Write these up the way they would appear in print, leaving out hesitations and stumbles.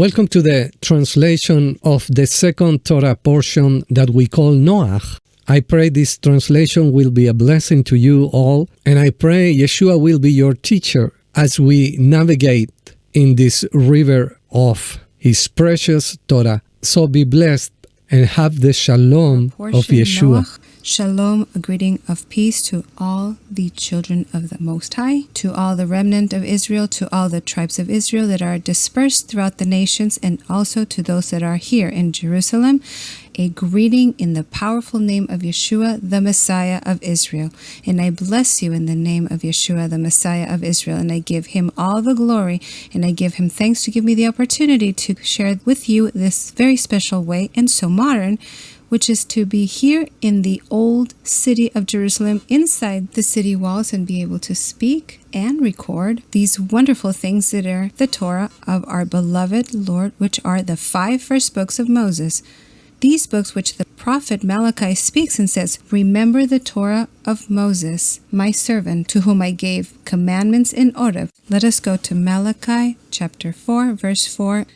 Welcome to the translation of the second Torah portion that we call Noach. I pray this translation will be a blessing to you all, and I pray Yeshua will be your teacher as we navigate in this river of His precious Torah. So be blessed and have the shalom of Yeshua. Noach. Shalom, a greeting of peace to all the children of the Most High, to all the remnant of Israel, to all the tribes of Israel that are dispersed throughout the nations, and also to those that are here in Jerusalem. A greeting in the powerful name of Yeshua, the Messiah of Israel. And I bless you in the name of Yeshua, the Messiah of Israel, and I give Him all the glory, and I give Him thanks to give me the opportunity to share with you this very special way and so modern, which is to be here in the old city of Jerusalem, inside the city walls, and be able to speak and record these wonderful things that are the Torah of our beloved Lord, which are the 5 first books of Moses. These books which the prophet Malachi speaks and says, "Remember the Torah of Moses, my servant, to whom I gave commandments in order." Let us go to Malachi chapter 4, verse 4.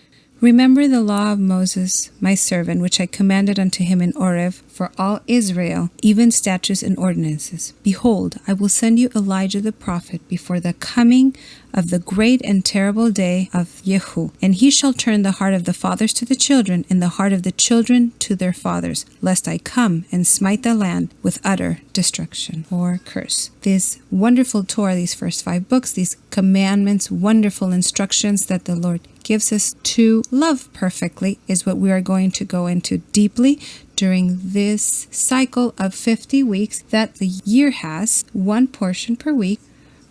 "Remember the law of Moses, my servant, which I commanded unto him in Oreb for all Israel, even statutes and ordinances. Behold, I will send you Elijah the prophet before the coming of the great and terrible day of YSHUA. And he shall turn the heart of the fathers to the children, and the heart of the children to their fathers, lest I come and smite the land with utter destruction," or curse. This wonderful Torah, these first 5 books, these commandments, wonderful instructions that the Lord gives us to love perfectly, is what we are going to go into deeply during this cycle of 50 weeks that the year has, 1 portion per week.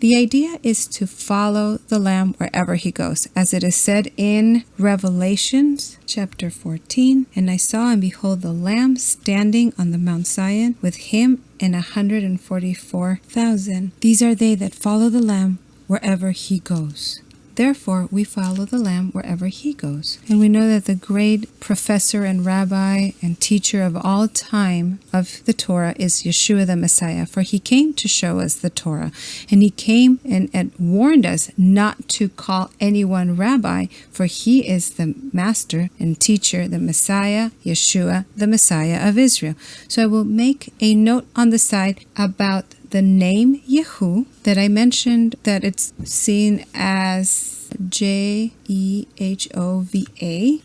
The idea is to follow the Lamb wherever He goes, as it is said in Revelations chapter 14, "And I saw and behold the Lamb standing on the Mount Zion, with Him and 144,000. These are they that follow the Lamb wherever He goes." Therefore, we follow the Lamb wherever He goes. And we know that the great professor and rabbi and teacher of all time of the Torah is Yeshua the Messiah, for He came to show us the Torah. And He came and warned us not to call anyone rabbi, for He is the master and teacher, the Messiah, Yeshua, the Messiah of Israel. So I will make a note on the side about the name Yehu that I mentioned, that it's seen as Jehova,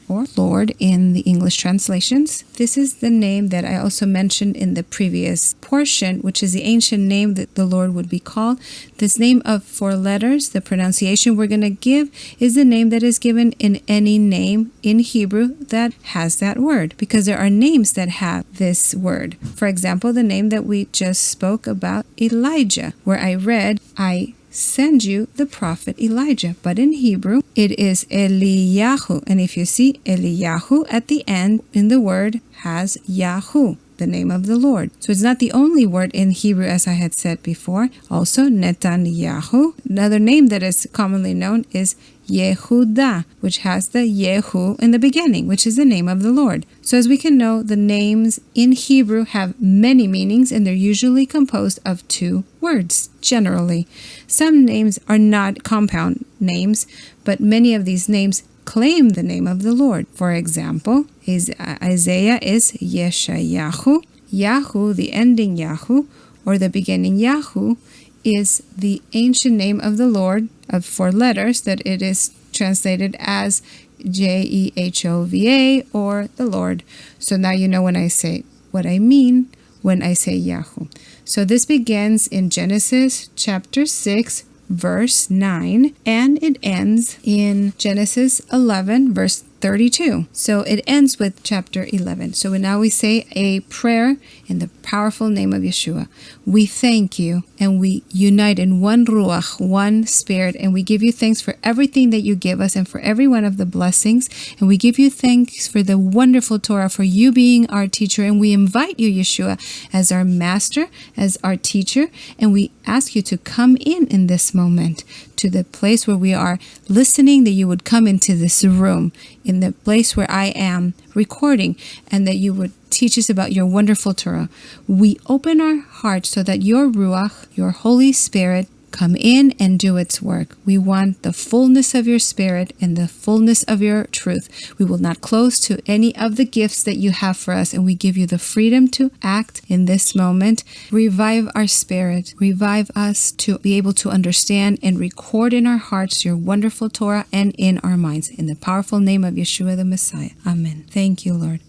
or Lord in the English translations. This is the name that I also mentioned in the previous portion, which is the ancient name that the Lord would be called. This name of 4 letters, the pronunciation we're going to give, is the name that is given in any name in Hebrew that has that word, because there are names that have this word. For example, the name that we just spoke about, Elijah, where I read, "I send you the prophet Elijah." But in Hebrew, it is Eliyahu. And if you see Eliyahu at the end in the word has Yahu, the name of the Lord. So it's not the only word in Hebrew, as I had said before. Also, Netanyahu. Another name that is commonly known is Yehudah, which has the Yehu in the beginning, which is the name of the Lord. So as we can know, the names in Hebrew have many meanings, and they're usually composed of 2 words, generally. Some names are not compound names, but many of these names claim the name of the Lord. For example, Isaiah is Yeshayahu. Yahu, the ending Yahu, or the beginning Yahu, is the ancient name of the Lord of 4 letters that it is translated as Jehova, or the Lord. So now you know when I say what I mean when I say Yahu. So this begins in Genesis chapter 6, verse 9, and it ends in Genesis 11, verse 32. So it ends with chapter 11. So now we say a prayer in the powerful name of Yeshua. We thank you, and we unite in one Ruach, one Spirit, and we give you thanks for everything that you give us and for every one of the blessings. And we give you thanks for the wonderful Torah, for you being our teacher. And we invite you, Yeshua, as our master, as our teacher, and we ask you to come in this moment to the place where we are listening, that you would come into this room, in the place where I am recording, and that you would teach us about your wonderful Torah. We open our hearts so that your Ruach, your Holy Spirit, come in and do its work. We want the fullness of your Spirit and the fullness of your truth. We will not close to any of the gifts that you have for us, and we give you the freedom to act in this moment. Revive our spirit. Revive us to be able to understand and record in our hearts your wonderful Torah and in our minds. In the powerful name of Yeshua the Messiah. Amen. Thank you, Lord.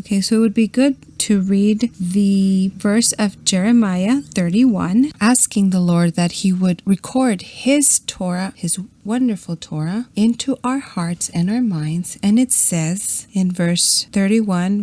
Okay, so it would be good to read the verse of Jeremiah 31, asking the Lord that He would record His Torah, His wonderful Torah, into our hearts and our minds. And it says in verse 31,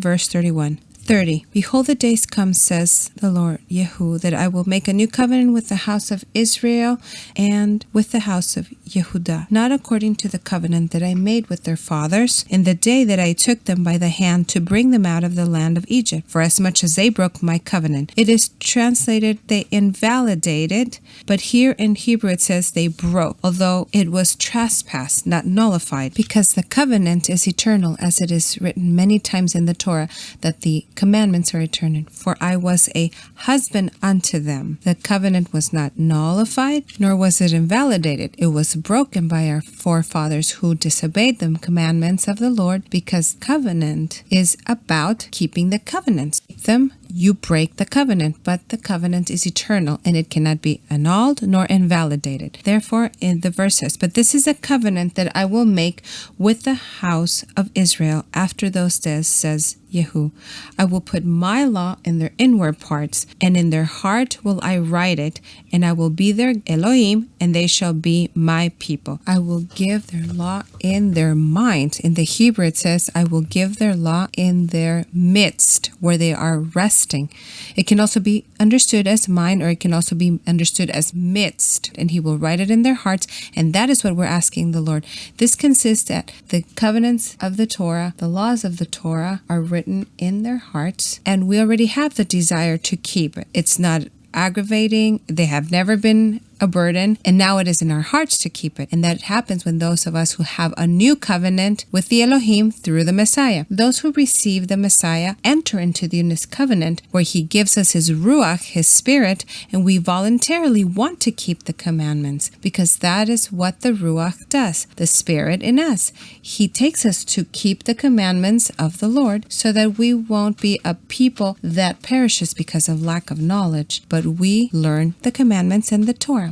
Behold, the days come, says the Lord YSHUA, that I will make a new covenant with the house of Israel and with the house of Yehudah, not according to the covenant that I made with their fathers in the day that I took them by the hand to bring them out of the land of Egypt, for as much as they broke my covenant. It is translated, they invalidated, but here in Hebrew it says they broke, although it was trespass, not nullified, because the covenant is eternal, as it is written many times in the Torah, that the commandments are eternal. For I was a husband unto them. The covenant was not nullified, nor was it invalidated. It was broken by our forefathers who disobeyed the commandments of the Lord, because covenant is about keeping the covenants. Keep them, you break the covenant, but the covenant is eternal and it cannot be annulled nor invalidated. Therefore, in the verse says, but this is a covenant that I will make with the house of Israel after those days, says YSHUA. I will put my law in their inward parts, and in their heart will I write it, and I will be their Elohim, and they shall be my people. I will give their law in their minds. In the Hebrew it says, I will give their law in their midst, where they are resting. It can also be understood as mind, or it can also be understood as midst, and He will write it in their hearts, and that is what we're asking the Lord. This consists that the covenants of the Torah, the laws of the Torah, are written in their hearts, and we already have the desire to keep it. It's not aggravating. They have never been a burden, and now it is in our hearts to keep it. And that happens when those of us who have a new covenant with the Elohim through the Messiah. Those who receive the Messiah enter into the new covenant where He gives us His Ruach, His Spirit, and we voluntarily want to keep the commandments, because that is what the Ruach does, the Spirit in us. He takes us to keep the commandments of the Lord, so that we won't be a people that perishes because of lack of knowledge, but we learn the commandments and the Torah.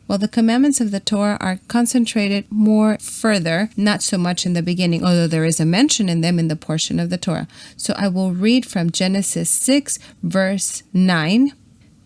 Well, the commandments of the Torah are concentrated more further, not so much in the beginning, although there is a mention in them in the portion of the Torah. So I will read from Genesis 6, verse 9.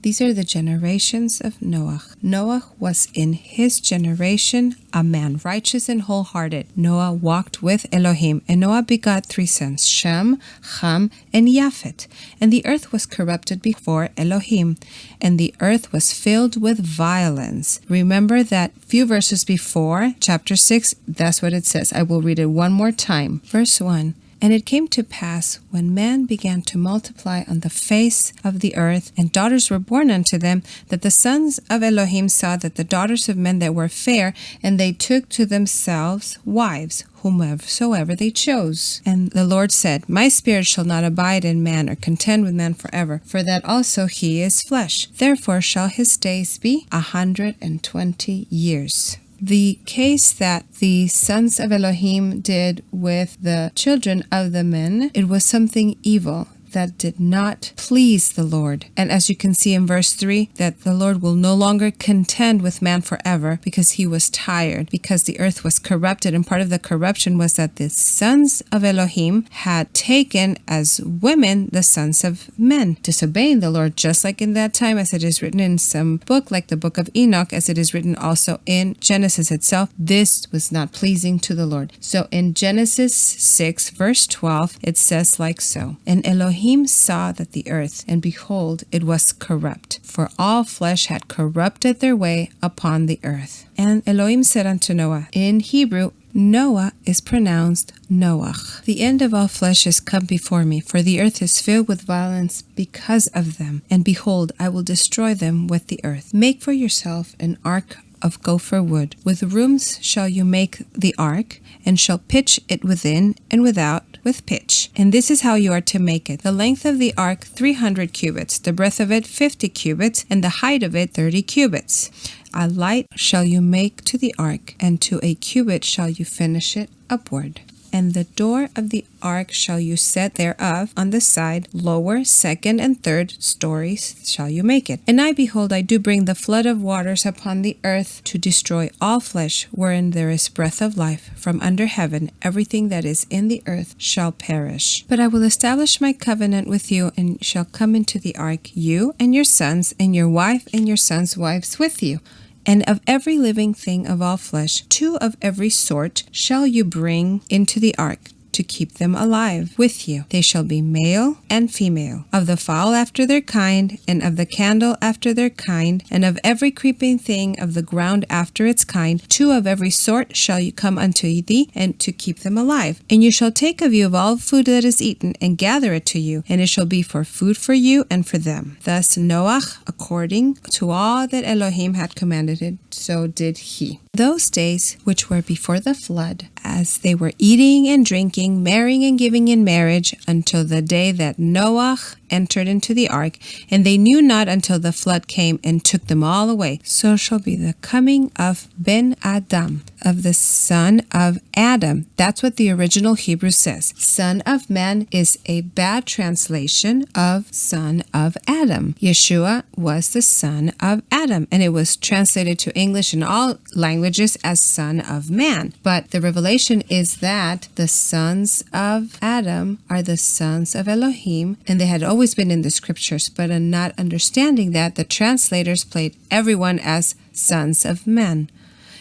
These are the generations of Noach. Noach was in his generation a man righteous and wholehearted. Noah walked with Elohim, and Noah begot 3 sons, Shem, Ham, and Japhet. And the earth was corrupted before Elohim, and the earth was filled with violence. Remember that few verses before, chapter 6, that's what it says. I will read it one more time. Verse 1. And it came to pass, when man began to multiply on the face of the earth, and daughters were born unto them, that the sons of Elohim saw that the daughters of men that were fair, and they took to themselves wives, whomsoever they chose. And the Lord said, My spirit shall not abide in man, or contend with man forever, for that also he is flesh. Therefore shall his days be 120 years. The case that the sons of Elohim did with the children of the men, it was something evil that did not please the Lord. And as you can see in verse 3, that the Lord will no longer contend with man forever, because he was tired, because the earth was corrupted. And part of the corruption was that the sons of Elohim had taken as women the sons of men, disobeying the Lord, just like in that time, as it is written in some book, like the book of Enoch, as it is written also in Genesis itself. This was not pleasing to the Lord. So in Genesis 6, verse 12, it says like so, And Elohim saw that the earth, and behold, it was corrupt, for all flesh had corrupted their way upon the earth. And Elohim said unto Noah, in Hebrew, Noah is pronounced Noach. The end of all flesh is come before me, for the earth is filled with violence because of them. And behold, I will destroy them with the earth. Make for yourself an ark of gopher wood. With rooms shall you make the ark, and shall pitch it within and without with pitch. And this is how you are to make it. The length of the ark 300 cubits, the breadth of it 50 cubits, and the height of it 30 cubits. A light shall you make to the ark, and to a cubit shall you finish it upward. And the door of the ark shall you set thereof on the side, lower, second, and third stories shall you make it. And I, behold, I do bring the flood of waters upon the earth to destroy all flesh, wherein there is breath of life. From under heaven, everything that is in the earth shall perish. But I will establish my covenant with you, and shall come into the ark, you and your sons, and your wife and your sons' wives with you. And of every living thing of all flesh, 2 of every sort shall you bring into the ark, to keep them alive with you. They shall be male and female, of the fowl after their kind, and of the candle after their kind, and of every creeping thing of the ground after its kind. 2 of every sort shall you come unto thee, and to keep them alive. And you shall take of you of all food that is eaten, and gather it to you, and it shall be for food for you and for them. Thus Noach, according to all that Elohim had commanded it, so did he. Those days which were before the flood, as they were eating and drinking, marrying and giving in marriage, until the day that Noach entered into the ark, and they knew not until the flood came and took them all away. So shall be the coming of Ben Adam, of the son of Adam. That's what the original Hebrew says. Son of man is a bad translation of son of Adam. YSHUA was the son of Adam, and it was translated to English in all languages as son of man. But the revelation is that the sons of Adam are the sons of Elohim, and they had always been in the scriptures, but in not understanding that, the translators played everyone as sons of men.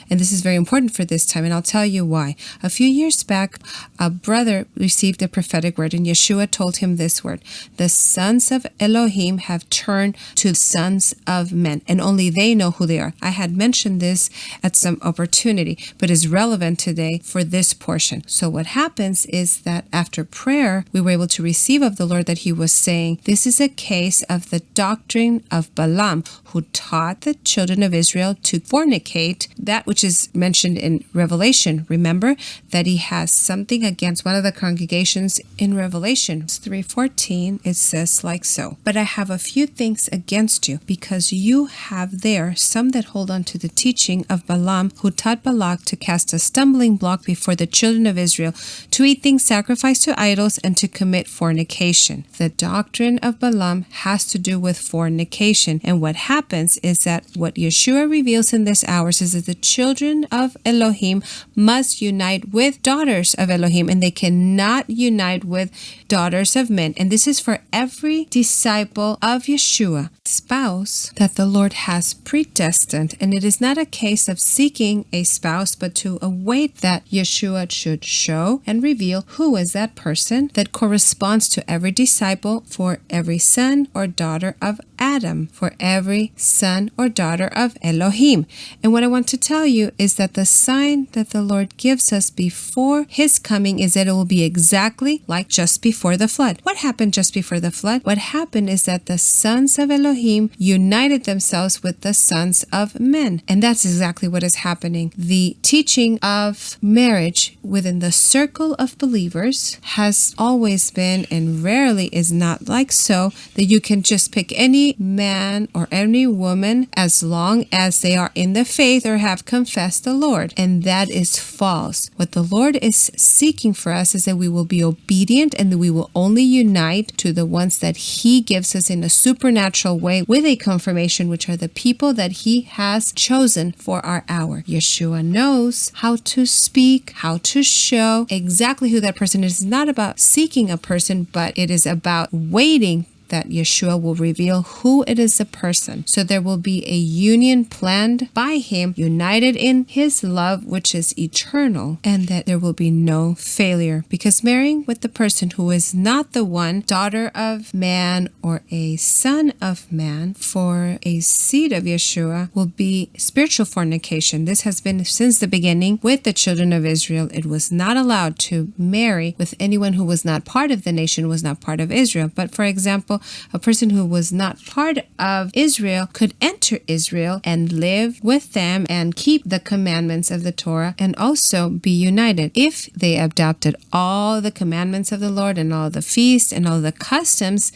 And this is very important for this time, and I'll tell you why. A few years back, a brother received a prophetic word, and YSHUA told him this word: the sons of Elohim have turned to sons of men, and only they know who they are. I had mentioned this at some opportunity, but is relevant today for this portion. So what happens is that after prayer, we were able to receive of the Lord that he was saying, this is a case of the doctrine of Balaam, who taught the children of Israel to fornicate, that which is mentioned in Revelation. Remember that he has something against one of the congregations in Revelation 3:14. It says like so: but I have a few things against you, because you have there some that hold on to the teaching of Balaam, who taught Balak to cast a stumbling block before the children of Israel, to eat things sacrificed to idols, and to commit fornication. The doctrine of Balaam has to do with fornication, and what happens is that what YSHUA reveals in this hour is that the children of Elohim must unite with daughters of Elohim, and they cannot unite with daughters of men. And this is for every disciple of YSHUA, spouse that the Lord has predestined. And it is not a case of seeking a spouse, but to await that YSHUA should show and reveal who is that person that corresponds to every disciple, for every son or daughter of Adam, for every son or daughter of Elohim. And what I want to tell you is that the sign that the Lord gives us before his coming is that it will be exactly like just before the flood. What happened just before the flood? What happened is that the sons of Elohim united themselves with the sons of men. And that's exactly what is happening. The teaching of marriage within the circle of believers has always been, and rarely is not like so, that you can just pick any man or any woman as long as they are in the faith or have confessed the Lord. And that is false. What the Lord is seeking for us is that we will be obedient, and that we will only unite to the ones that he gives us in a supernatural way with a confirmation, which are the people that he has chosen for our hour. YSHUA knows how to speak, how to show exactly who that person is. It's not about seeking a person, but it is about waiting that YSHUA will reveal who it is the person. So there will be a union planned by him, united in his love, which is eternal, and that there will be no failure. Because marrying with the person who is not the one, daughter of man or a son of man, for a seed of YSHUA, will be spiritual fornication. This has been since the beginning with the children of Israel. It was not allowed to marry with anyone who was not part of the nation, was not part of Israel. But for example, a person who was not part of Israel could enter Israel and live with them and keep the commandments of the Torah and also be united. If they adopted all the commandments of the Lord and all the feasts and all the customs,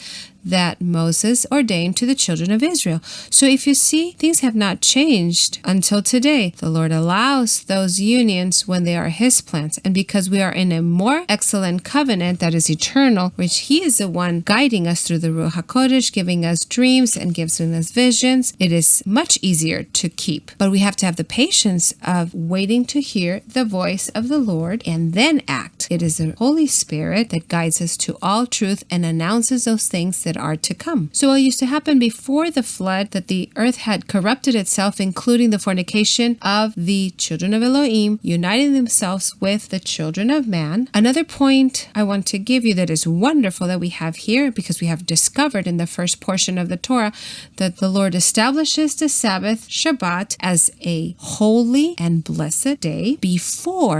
that Moses ordained to the children of Israel. So if you see, things have not changed until today. The Lord allows those unions when they are His plans. And because we are in a more excellent covenant that is eternal, which He is the one guiding us through the Ruach HaKodesh, giving us dreams and giving us visions, it is much easier to keep. But we have to have the patience of waiting to hear the voice of the Lord and then act. It is the Holy Spirit that guides us to all truth and announces those things that are to come. So what used to happen before the flood, that the earth had corrupted itself, including the fornication of the children of Elohim, uniting themselves with the children of man. Another point I want to give you that is wonderful that we have here, because we have discovered in the first portion of the Torah that the Lord establishes the Sabbath, Shabbat, as a holy and blessed day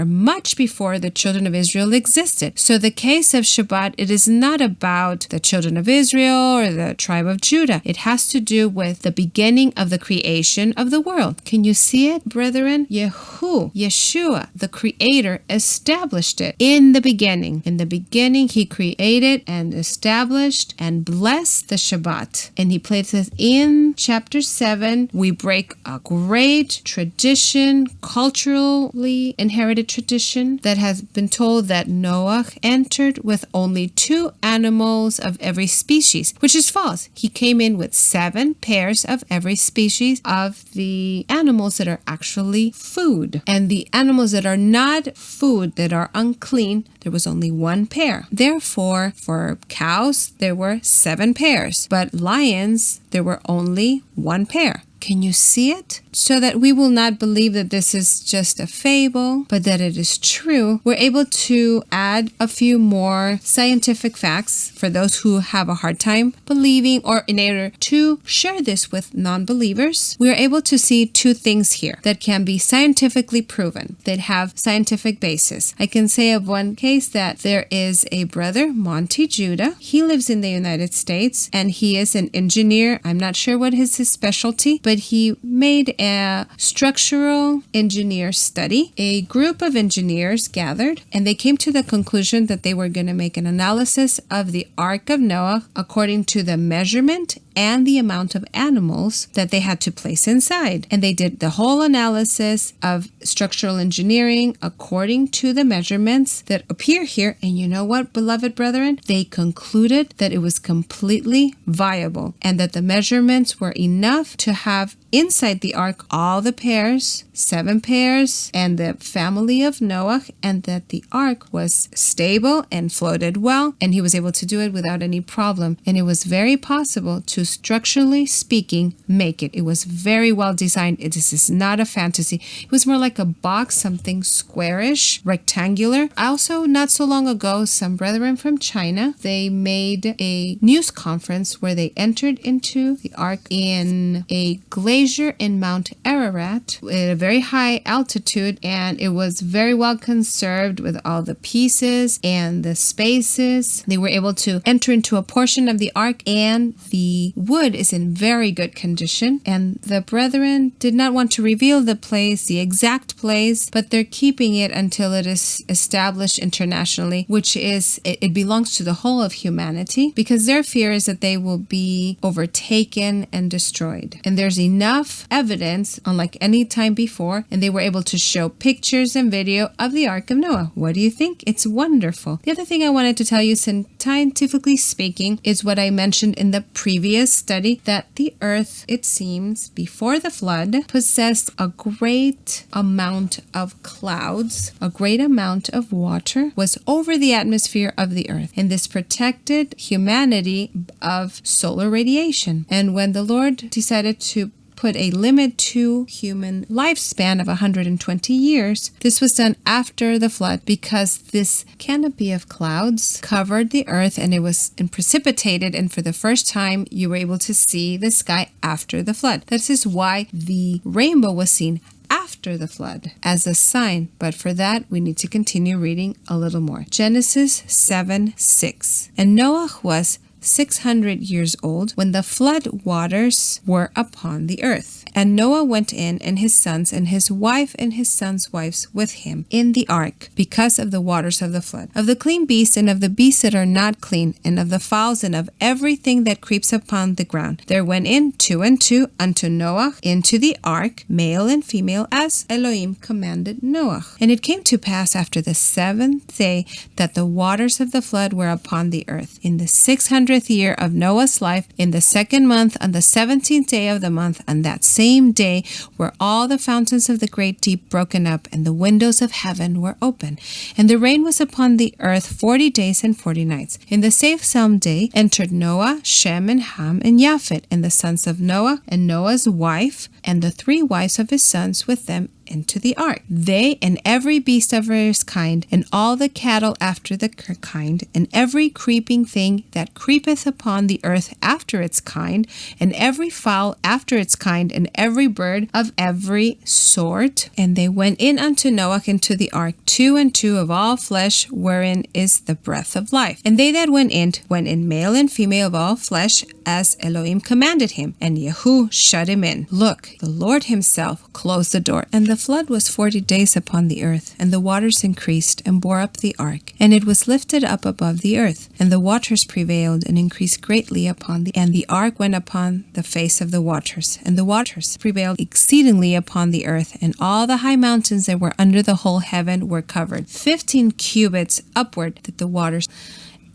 much before the children of Israel existed. So the case of Shabbat, it is not about the children of Israel or the tribe of Judah. It has to do with the beginning of the creation of the world. Can you see it, brethren? YSHUA, the Creator, established it in the beginning. In the beginning, He created and established and blessed the Shabbat. And He places in chapter 7, we break a great tradition, culturally inherited tradition, that has been told that Noach entered with only 2 animals of every species, which is false. He came in with 7 pairs of every species of the animals that are actually food. And the animals that are not food, that are unclean, there was only 1 pair. Therefore, for cows, there were 7 pairs. But lions, there were only 1 pair. Can you see it? So that we will not believe that this is just a fable, but that it is true, we're able to add a few more scientific facts for those who have a hard time believing, or in order to share this with non-believers. We're able to see 2 things here that can be scientifically proven, that have scientific basis. I can say of one case that there is a brother, Monty Judah. He lives in the United States and he is an engineer. I'm not sure what is his specialty, but he made a structural engineer study. A group of engineers gathered and they came to the conclusion that they were going to make an analysis of the Ark of Noah according to the measurement and the amount of animals that they had to place inside. And they did the whole analysis of structural engineering according to the measurements that appear here. And you know what, beloved brethren? They concluded that it was completely viable and that the measurements were enough to have inside the ark all the pairs, 7 pairs, and the family of Noah, and that the ark was stable and floated well, and he was able to do it without any problem. And it was very possible to, structurally speaking, make it. It was very well designed. This is not a fantasy. It was more like a box, something squarish, rectangular. Also, not so long ago, some brethren from China, they made a news conference where they entered into the ark in a glacier in Mount Ararat at a very high altitude, and it was very well conserved with all the pieces and the spaces. They were able to enter into a portion of the ark, and the wood is in very good condition. And the brethren did not want to reveal the place, the exact place, but they're keeping it until it is established internationally, which is, it belongs to the whole of humanity, because their fear is that they will be overtaken and destroyed. And there's enough evidence, unlike any time before, and they were able to show pictures and video of the Ark of Noah. What do you think? It's wonderful. The other thing I wanted to tell you, scientifically speaking, is what I mentioned in the previous study, that the earth, it seems, before the flood, possessed a great amount of clouds, a great amount of water was over the atmosphere of the earth, and this protected humanity of solar radiation. And when the Lord decided to put a limit to human lifespan of 120 years. This was done after the flood because this canopy of clouds covered the earth and it was precipitated, and for the first time you were able to see the sky after the flood. This is why the rainbow was seen after the flood as a sign, but for that we need to continue reading a little more. Genesis 7:6. And Noah was 600 years old when the flood waters were upon the earth. And Noah went in, and his sons, and his wife, and his sons' wives with him in the ark, because of the waters of the flood. Of the clean beasts, and of the beasts that are not clean, and of the fowls, and of everything that creeps upon the ground, there went in 2 and 2 unto Noah into the ark, male and female, as Elohim commanded Noah. And it came to pass after the 7th day that the waters of the flood were upon the earth. In the 600th year of Noah's life, in the 2nd month, on the 17th day of the month, on that same day were all the fountains of the great deep broken up, and the windows of heaven were open. And the rain was upon the earth 40 days and 40 nights. In the same day entered Noah, Shem, and Ham, and Japhet, and the sons of Noah, and Noah's wife, and the 3 wives of his sons with them into the ark. They and every beast of his kind, and all the cattle after the kind, and every creeping thing that creepeth upon the earth after its kind, and every fowl after its kind, and every bird of every sort. And they went in unto Noah into the ark, 2 and 2 of all flesh, wherein is the breath of life. And they that went in male and female of all flesh, as Elohim commanded him. And Yehu shut him in. Look, the Lord himself closed the door. And the flood was 40 days upon the earth, and the waters increased and bore up the ark, and it was lifted up above the earth, and the waters prevailed and increased greatly upon the, and the ark went upon the face of the waters, and the waters prevailed exceedingly upon the earth, and all the high mountains that were under the whole heaven were covered 15 cubits upward, that the waters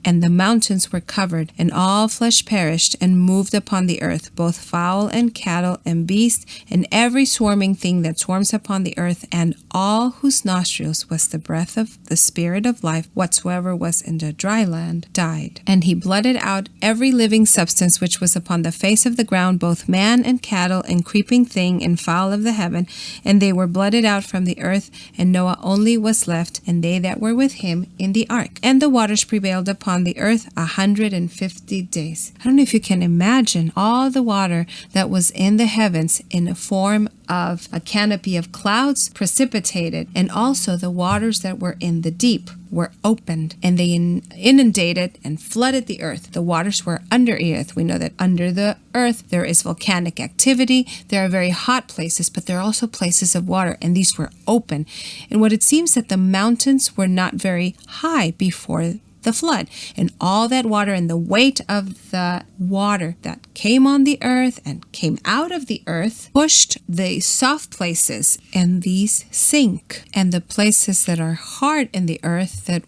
and the mountains were covered, and all flesh perished and moved upon the earth, both fowl and cattle and beast, and every swarming thing that swarms upon the earth, and all whose nostrils was the breath of the spirit of life, whatsoever was in the dry land, died. And he blotted out every living substance which was upon the face of the ground, both man and cattle, and creeping thing, and fowl of the heaven, and they were blotted out from the earth, and Noah only was left, and they that were with him in the ark. And the waters prevailed upon the earth 150 days. I don't know if you can imagine all the water that was in the heavens in a form of a canopy of clouds precipitated, and also the waters that were in the deep were opened, and they inundated and flooded the earth. The waters were under the earth. We know that under the earth there is volcanic activity. There are very hot places, but there are also places of water, and these were open. And what it seems that the mountains were not very high before the flood, and all that water and the weight of the water that came on the earth and came out of the earth pushed the soft places, and these sink, and the places that are hard in the earth that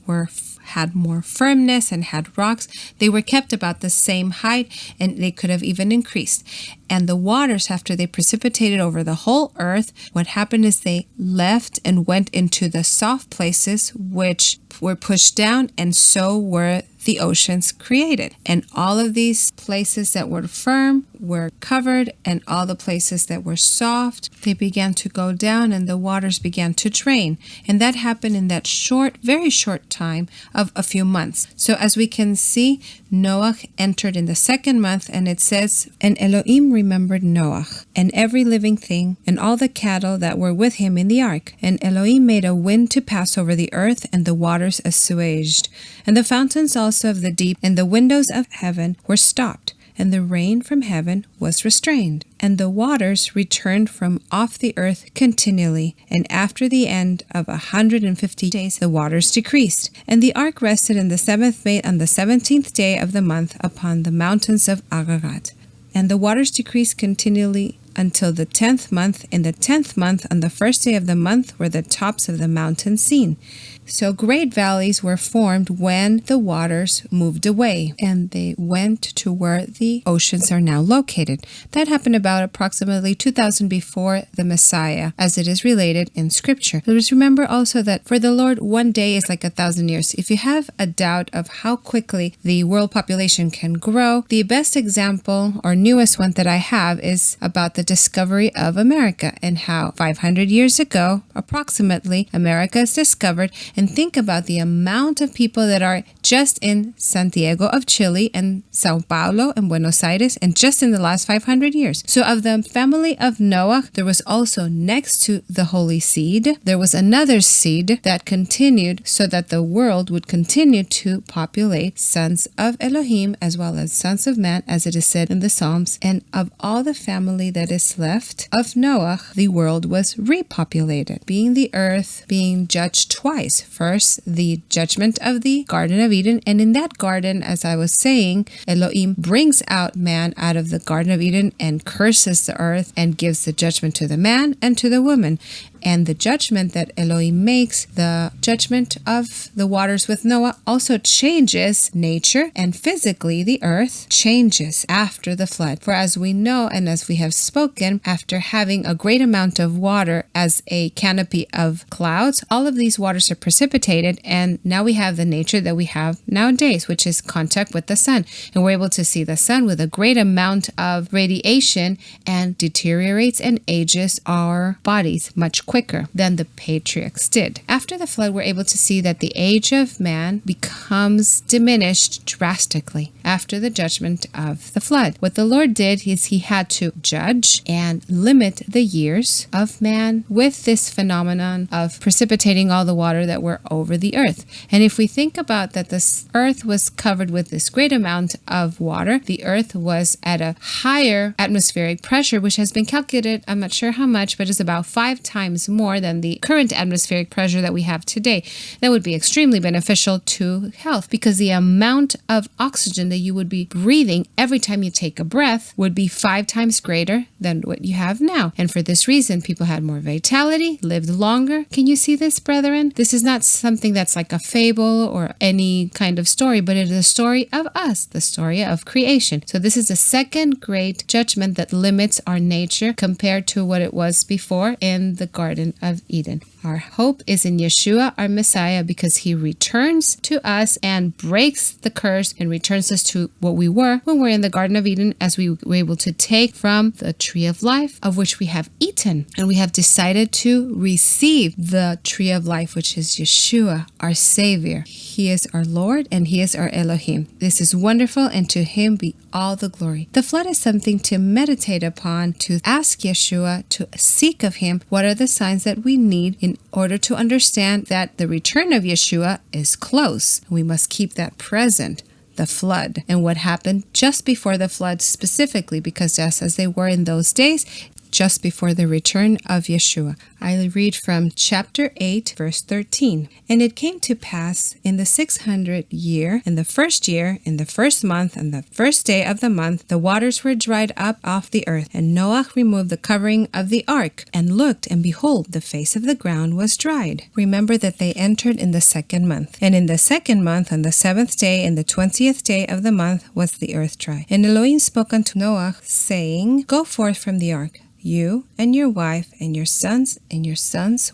had more firmness and had rocks, they were kept about the same height, and they could have even increased. And the waters, after they precipitated over the whole earth, what happened is they left and went into the soft places, which were pushed down, and so were the oceans created. And all of these places that were firm were covered, and all the places that were soft, they began to go down, and the waters began to drain. And that happened in that very short time of a few months. So as we can see, Noah entered in the 2nd month, and it says, and Elohim remembered Noah, and every living thing, and all the cattle that were with him in the ark. And Elohim made a wind to pass over the earth, and the waters assuaged. And the fountains also of the deep and the windows of heaven were stopped, and the rain from heaven was restrained. And the waters returned from off the earth continually. And after the end of 150 days, the waters decreased. And the ark rested in the 7th day on the 17th day of the month upon the mountains of Ararat. And the waters decreased continually until the 10th month. In the 10th month, on the 1st day of the month, were the tops of the mountains seen. So great valleys were formed when the waters moved away, and they went to where the oceans are now located. That happened about approximately 2000 before the Messiah, as it is related in Scripture. Let's remember also that for the Lord, one day is like 1,000 years. If you have a doubt of how quickly the world population can grow, the best example or newest one that I have is about the the discovery of America and how 500 years ago, approximately, America is discovered. And think about the amount of people that are just in Santiago of Chile and Sao Paulo and Buenos Aires, and just in the last 500 years. So of the family of Noah, there was also next to the holy seed, there was another seed that continued so that the world would continue to populate sons of Elohim as well as sons of man, as it is said in the Psalms. And of all the family that is left of Noah, the world was repopulated, being the earth being judged twice. First, the judgment of the Garden of Eden, and in that garden, as I was saying, Elohim brings out man out of the Garden of Eden and curses the earth and gives the judgment to the man and to the woman. And the judgment that Elohim makes, the judgment of the waters with Noah, also changes nature, and physically the earth changes after the flood. For as we know and as we have spoken, after having a great amount of water as a canopy of clouds, all of these waters are precipitated, and now we have the nature that we have nowadays, which is contact with the sun. And we're able to see the sun with a great amount of radiation and deteriorates and ages our bodies much quicker than the patriarchs did. After the flood, we're able to see that the age of man becomes diminished drastically after the judgment of the flood. What the Lord did is he had to judge and limit the years of man with this phenomenon of precipitating all the water that were over the earth. And if we think about that this earth was covered with this great amount of water, the earth was at a higher atmospheric pressure, which has been calculated, I'm not sure how much, but it's about 5 times more than the current atmospheric pressure that we have today. That would be extremely beneficial to health, because the amount of oxygen that you would be breathing every time you take a breath would be 5 times greater than what you have now. And for this reason, people had more vitality, lived longer. Can you see this, brethren? This is not something that's like a fable or any kind of story, but it is a story of us, the story of creation. So this is the second great judgment that limits our nature compared to what it was before in the Garden of Eden. Our hope is in YSHUA, our Messiah, because he returns to us and breaks the curse and returns us to what we were when we're in the Garden of Eden, as we were able to take from the tree of life, of which we have eaten. And we have decided to receive the tree of life, which is YSHUA, our Savior. He is our Lord and he is our Elohim. This is wonderful, and to him be all the glory. The flood is something to meditate upon, to ask YSHUA, to seek of him what are the signs that we need in order to understand that the return of YSHUA is close. We must keep that present. The flood and what happened just before the flood specifically, because just as they were in those days, just before the return of YSHUA. I read from chapter 8, verse 13. And it came to pass in the 600th year, in the first year, in the first month, and the first day of the month, the waters were dried up off the earth. And Noach removed the covering of the ark, and looked, and behold, the face of the ground was dried. Remember that they entered in the 2nd month. And in the 2nd month, on the 7th day, and the 20th day of the month, was the earth dry. And Elohim spoke unto Noach, saying, Go forth from the ark, you and your wife and your son's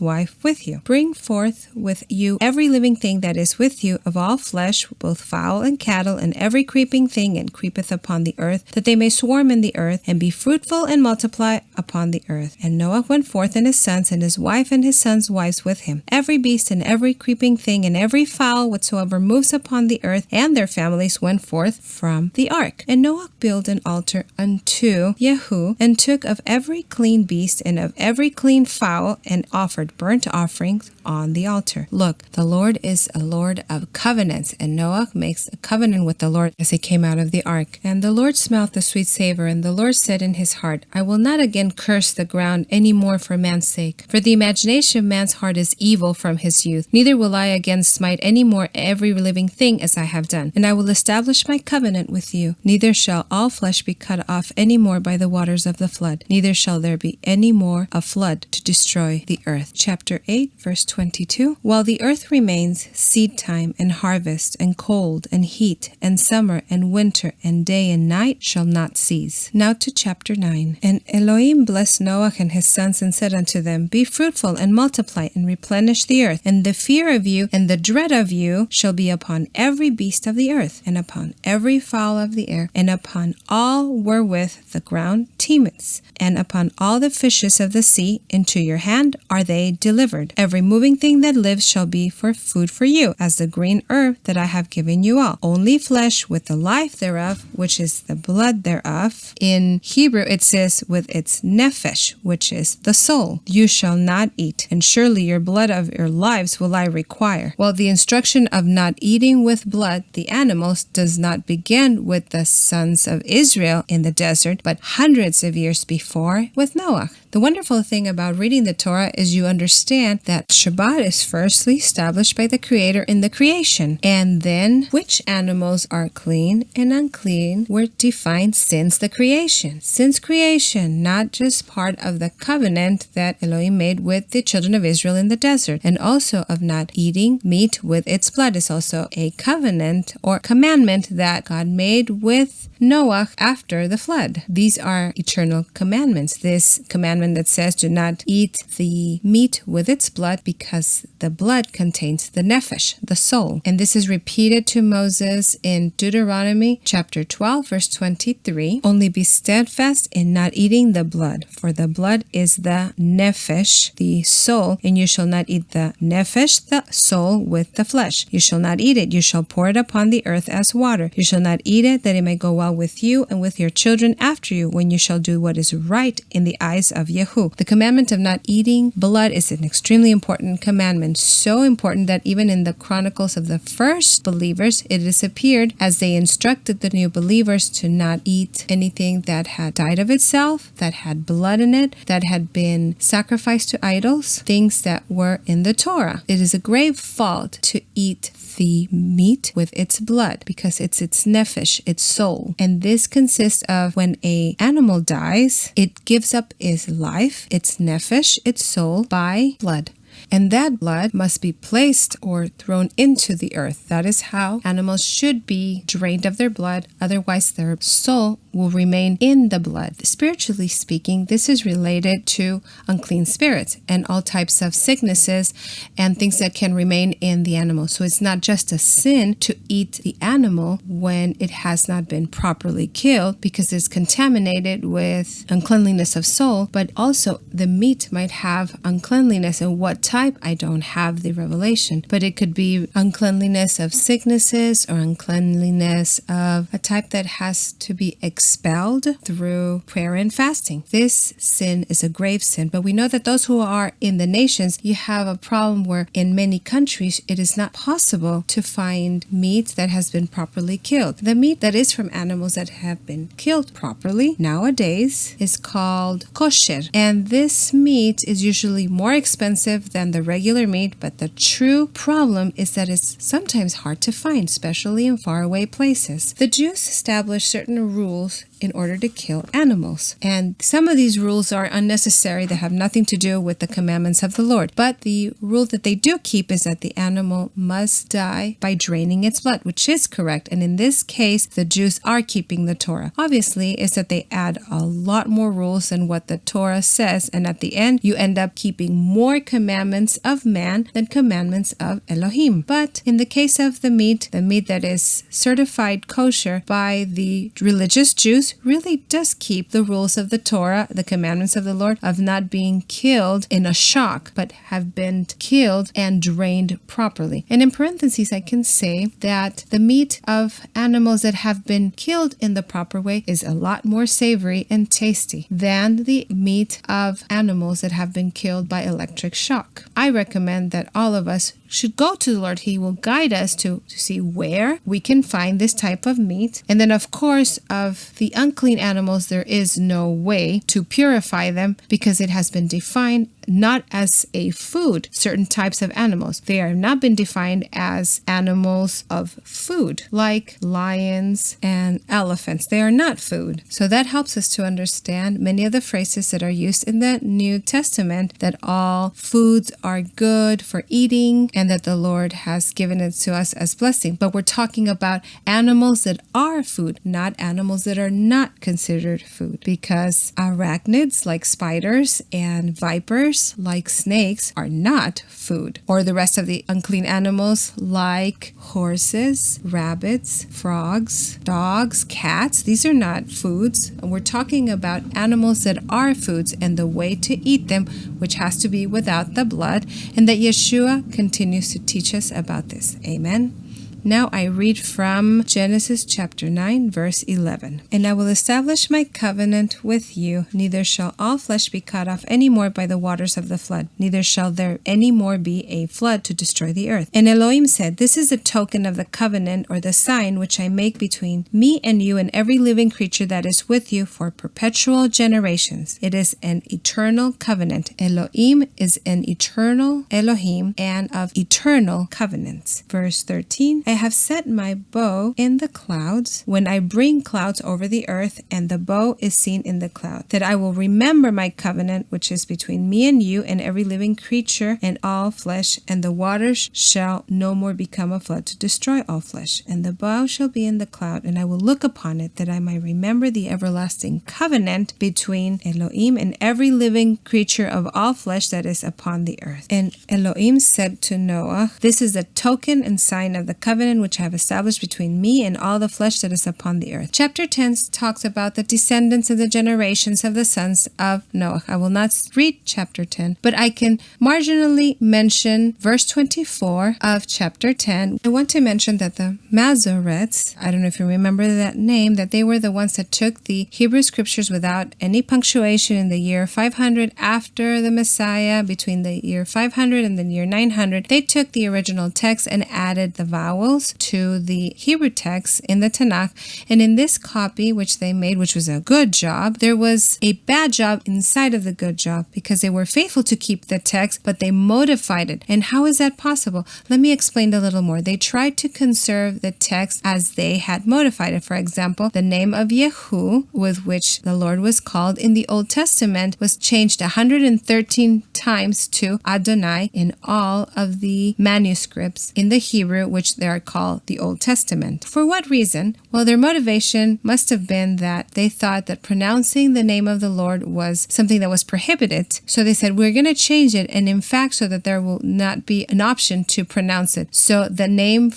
wife with you. Bring forth with you every living thing that is with you of all flesh, both fowl and cattle, and every creeping thing that creepeth upon the earth, that they may swarm in the earth, and be fruitful and multiply upon the earth. And Noah went forth, and his sons, and his wife, and his sons' wives with him. Every beast and every creeping thing, and every fowl whatsoever moves upon the earth, and their families went forth from the ark. And Noah built an altar unto YSHUA, and took of every clean beast and of every clean fowl, and offered burnt offerings on the altar. Look, the Lord is a Lord of covenants, and Noah makes a covenant with the Lord as he came out of the ark. And the Lord smelt the sweet savor, and the Lord said in his heart, I will not again curse the ground any more for man's sake, for the imagination of man's heart is evil from his youth. Neither will I again smite any more every living thing as I have done. And I will establish my covenant with you. Neither shall all flesh be cut off any more by the waters of the flood, neither shall there be any more a flood to destroy destroy the earth. Chapter 8, verse 22. While the earth remains, seed time and harvest and cold and heat and summer and winter and day and night shall not cease. Now to chapter 9. And Elohim blessed Noach and his sons and said unto them, Be fruitful and multiply and replenish the earth, and the fear of you and the dread of you shall be upon every beast of the earth, and upon every fowl of the air, and upon all wherewith the ground teemeth, and upon all the fishes of the sea. Into your hand are they delivered. Every moving thing that lives shall be for food for you, as the green herb that I have given you all. Only flesh with the life thereof, which is the blood thereof. In Hebrew it says with its nephesh, which is the soul, you shall not eat, and surely your blood of your lives will I require. Well, the instruction of not eating with blood, the animals, does not begin with the sons of Israel in the desert, but hundreds of years before with Noah. The wonderful thing about reading the Torah is you understand that Shabbat is firstly established by the Creator in the creation, and then which animals are clean and unclean were defined since the creation. Since creation, not just part of the covenant that Elohim made with the children of Israel in the desert, and also of not eating meat with its blood is also a covenant or commandment that God made with Noah after the flood. These are eternal commandments. This commandment that says do not eat the meat with its blood because the blood contains the nephesh, the soul. And this is repeated to Moses in Deuteronomy chapter 12 verse 23. Only be steadfast in not eating the blood, for the blood is the nephesh, the soul, and you shall not eat the nephesh, the soul, with the flesh. You shall not eat it. You shall pour it upon the earth as water. You shall not eat it, that it may go well with you and with your children after you, when you shall do what is right in the eyes of YSHUA. The commandment of not eating blood is an extremely important commandment, so important that even in the chronicles of the first believers, it has appeared as they instructed the new believers to not eat anything that had died of itself, that had blood in it, that had been sacrificed to idols, things that were in the Torah. It is a grave fault to eat the meat with its blood because it's its nephesh, its soul. And this consists of when an animal dies, it gives up its life, its nephesh, its soul, by blood. And that blood must be placed or thrown into the earth. That is how animals should be drained of their blood. Otherwise, their soul will remain in the blood. Spiritually speaking, this is related to unclean spirits and all types of sicknesses and things that can remain in the animal. So it's not just a sin to eat the animal when it has not been properly killed because it's contaminated with uncleanliness of soul, but also the meat might have uncleanliness. And what type? I don't have the revelation, but it could be uncleanliness of sicknesses or uncleanliness of a type that has to be expelled through prayer and fasting. This sin is a grave sin, but we know that those who are in the nations, you have a problem where in many countries it is not possible to find meat that has been properly killed. The meat that is from animals that have been killed properly nowadays is called kosher, and this meat is usually more expensive than the regular meat, but the true problem is that it's sometimes hard to find, especially in faraway places. The Jews established certain rules in order to kill animals, and some of these rules are unnecessary that have nothing to do with the commandments of the Lord. But the rule that they do keep is that the animal must die by draining its blood, which is correct. And in this case, the Jews are keeping the Torah. Obviously, is that they add a lot more rules than what the Torah says, and at the end, you end up keeping more commandments of man than commandments of Elohim. But in the case of the meat that is certified kosher by the religious Jews really does keep the rules of the Torah, the commandments of the Lord, of not being killed in a shock, but have been killed and drained properly. And in parentheses, I can say that the meat of animals that have been killed in the proper way is a lot more savory and tasty than the meat of animals that have been killed by electric shock. I recommend that all of us should go to the Lord. He will guide us to see where we can find this type of meat. And then, of course, of the unclean animals, there is no way to purify them because it has been defined not as a food certain types of animals. They have not been defined as animals of food, like lions and elephants. They are not food. So that helps us to understand many of the phrases that are used in the New Testament, that all foods are good for eating and that the Lord has given it to us as blessing. But we're talking about animals that are food, not animals that are not considered food, because arachnids like spiders and vipers like snakes are not food, or the rest of the unclean animals like horses, rabbits, frogs, dogs, cats. These are not foods. We're talking about animals that are foods and the way to eat them, which has to be without the blood, and that YSHUA continues to teach us about this. Amen. Now I read from Genesis chapter 9, verse 11. And I will establish my covenant with you, neither shall all flesh be cut off any more by the waters of the flood, neither shall there any more be a flood to destroy the earth. And Elohim said, this is a token of the covenant, or the sign which I make between me and you and every living creature that is with you for perpetual generations. It is an eternal covenant. Elohim is an eternal Elohim and of eternal covenants. Verse 13. I have set my bow in the clouds when I bring clouds over the earth, and the bow is seen in the cloud, that I will remember my covenant which is between me and you and every living creature and all flesh, and the waters shall no more become a flood to destroy all flesh. And the bow shall be in the cloud, and I will look upon it, that I might remember the everlasting covenant between Elohim and every living creature of all flesh that is upon the earth. And Elohim said to Noah, this is a token and sign of the covenant which I have established between me and all the flesh that is upon the earth. Chapter 10 talks about the descendants and the generations of the sons of Noah. I will not read chapter 10, but I can marginally mention verse 24 of chapter 10. I want to mention that the Masoretes, I don't know if you remember that name, that they were the ones that took the Hebrew scriptures without any punctuation in the year 500 after the Messiah, between the year 500 and the year 900. They took the original text and added the vowels to the Hebrew text in the Tanakh. And in this copy, which they made, which was a good job, there was a bad job inside of the good job, because they were faithful to keep the text, but they modified it. And how is that possible? Let me explain a little more. They tried to conserve the text as they had modified it. For example, the name of Yehu, with which the Lord was called in the Old Testament, was changed 113 times to Adonai in all of the manuscripts in the Hebrew, which they are called the Old Testament. For what reason? Well, their motivation must have been that they thought that pronouncing the name of the Lord was something that was prohibited. So they said, we're going to change it, and in fact, so that there will not be an option to pronounce it. So the name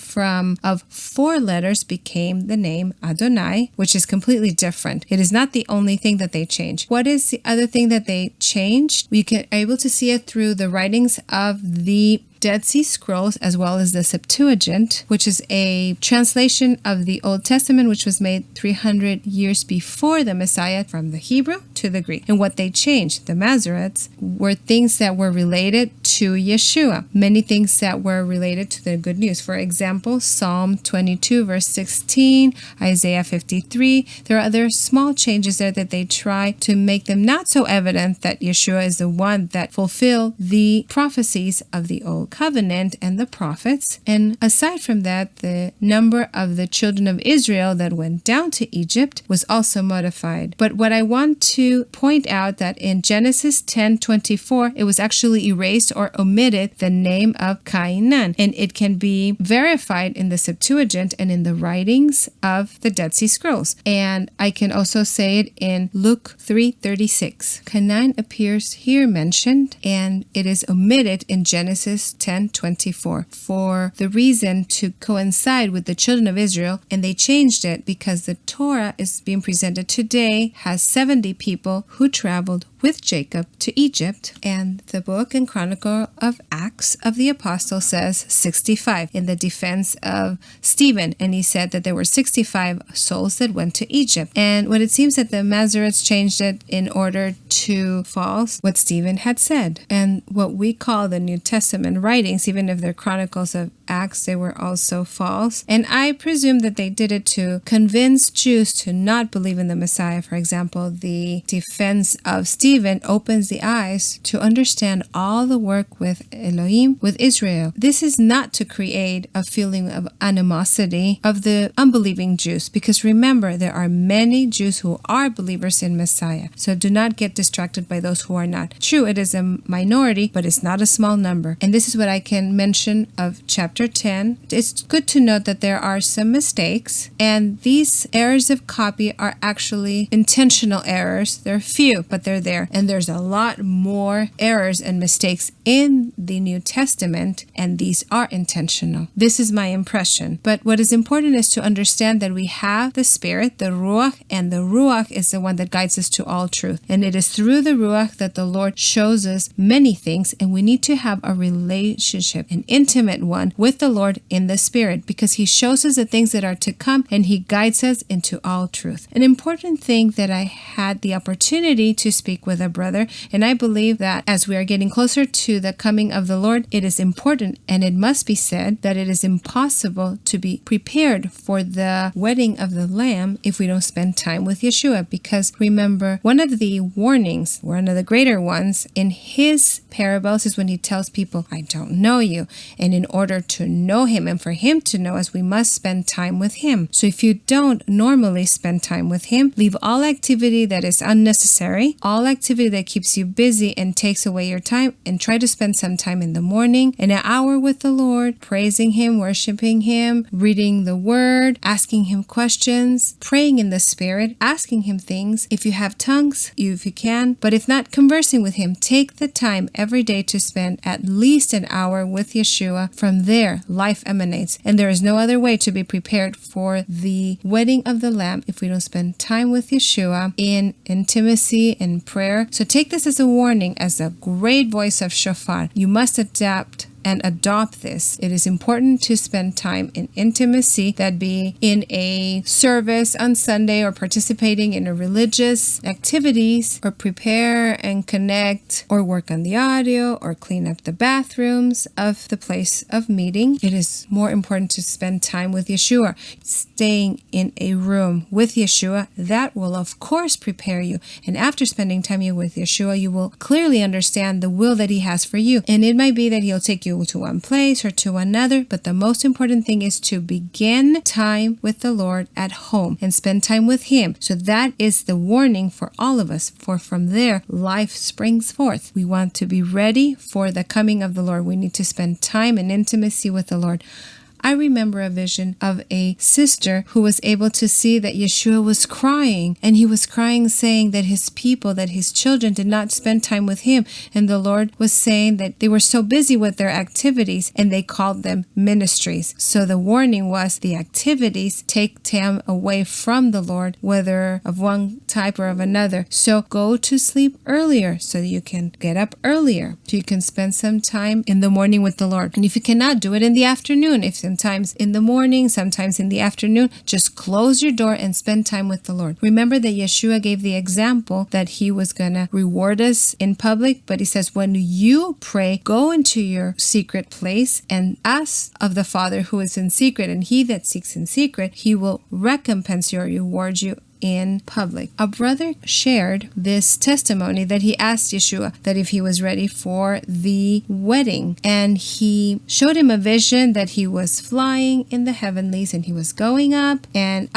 of 4 letters became the name Adonai, which is completely different. It is not the only thing that they changed. What is the other thing that they changed? We can able to see it through the writings of the Dead Sea Scrolls, as well as the Septuagint, which is a translation of the Old Testament, which was made 300 years before the Messiah, from the Hebrew to the Greek. And what they changed, the Masoretes, were things that were related to YSHUA, many things that were related to the good news. For example, Psalm 22, verse 16, Isaiah 53. There are other small changes there that they try to make them not so evident that YSHUA is the one that fulfilled the prophecies of the Old Covenant and the prophets. And aside from that, the number of the children of Israel that went down to Egypt was also modified. But what I want to point out, that in Genesis 10:24, it was actually erased or omitted the name of Canaan, and it can be verified in the Septuagint and in the writings of the Dead Sea Scrolls. And I can also say it in Luke 3:36. Canaan appears here mentioned, and it is omitted in Genesis 10:24 for the reason to coincide with the children of Israel. And they changed it because the Torah is being presented today has 70 people who traveled with Jacob to Egypt, and the book and chronicle of Acts of the Apostles says 65 in the defense of Stephen, and he said that there were 65 souls that went to Egypt. And what it seems that the Masoretes changed it in order to false what Stephen had said. And what we call the New Testament writings, even if they're chronicles of acts, they were also false. And I presume that they did it to convince Jews to not believe in the Messiah. For example, the defense of Stephen opens the eyes to understand all the work with Elohim, with Israel. This is not to create a feeling of animosity of the unbelieving Jews, because remember, there are many Jews who are believers in Messiah. So do not get distracted by those who are not. True, it is a minority, but it's not a small number. And this is what I can mention of chapter 10. It's good to note that there are some mistakes, and these errors of copy are actually intentional errors. They're few, but they're there. And there's a lot more errors and mistakes in the New Testament, and these are intentional. This is my impression. But what is important is to understand that we have the Spirit, the Ruach, and the Ruach is the one that guides us to all truth. And it is through the Ruach that the Lord shows us many things, and we need to have a relationship, an intimate one, with the Lord in the Spirit, because He shows us the things that are to come, and He guides us into all truth. An important thing that I had the opportunity to speak with a brother, and I believe that as we are getting closer to the coming of the Lord, it is important, and it must be said, that it is impossible to be prepared for the wedding of the Lamb if we don't spend time with YSHUA. Because remember, one of the warnings, one of the greater ones in His parables is when He tells people, I don't know you. And in order to know Him and for Him to know us, we must spend time with Him. So if you don't normally spend time with Him, leave all activity that is unnecessary, all activity that keeps you busy and takes away your time, and try to spend some time in the morning, an hour with the Lord, praising Him, worshiping Him, reading the Word, asking Him questions, praying in the Spirit, asking Him things. If you have tongues, if you can, but if not, conversing with Him. Take the time every day to spend at least an hour with YSHUA. From there, life emanates, and there is no other way to be prepared for the wedding of the Lamb if we don't spend time with YSHUA in intimacy and prayer. So take this as a warning, as a great voice of shofar. You must adapt and adopt this. It is important to spend time in intimacy, that be in a service on Sunday or participating in a religious activities, or prepare and connect or work on the audio or clean up the bathrooms of the place of meeting. It is more important to spend time with YSHUA. Staying in a room with YSHUA, that will of course prepare you. And after spending time with YSHUA, you will clearly understand the will that He has for you. And it might be that He'll take you to one place or to another, but the most important thing is to begin time with the Lord at home and spend time with Him. So that is the warning for all of us, for from there life springs forth. We want to be ready for the coming of the Lord. We need to spend time in intimacy with the Lord. I remember a vision of a sister who was able to see that YSHUA was crying, and he was crying saying that his people, that his children did not spend time with him, and the Lord was saying that they were so busy with their activities and they called them ministries. So the warning was the activities take time away from the Lord, whether of one type or of another. So go to sleep earlier so that you can get up earlier, so you can spend some time in the morning with the Lord. And if you cannot, do it in the afternoon. If sometimes in the morning, sometimes in the afternoon, just close your door and spend time with the Lord. Remember that YSHUA gave the example that He was going to reward us in public, but He says, when you pray, go into your secret place and ask of the Father who is in secret, and He that seeks in secret, He will recompense you or reward you in public. A brother shared this testimony that he asked YSHUA that if he was ready for the wedding, and He showed him a vision that he was flying in the heavenlies and he was going up and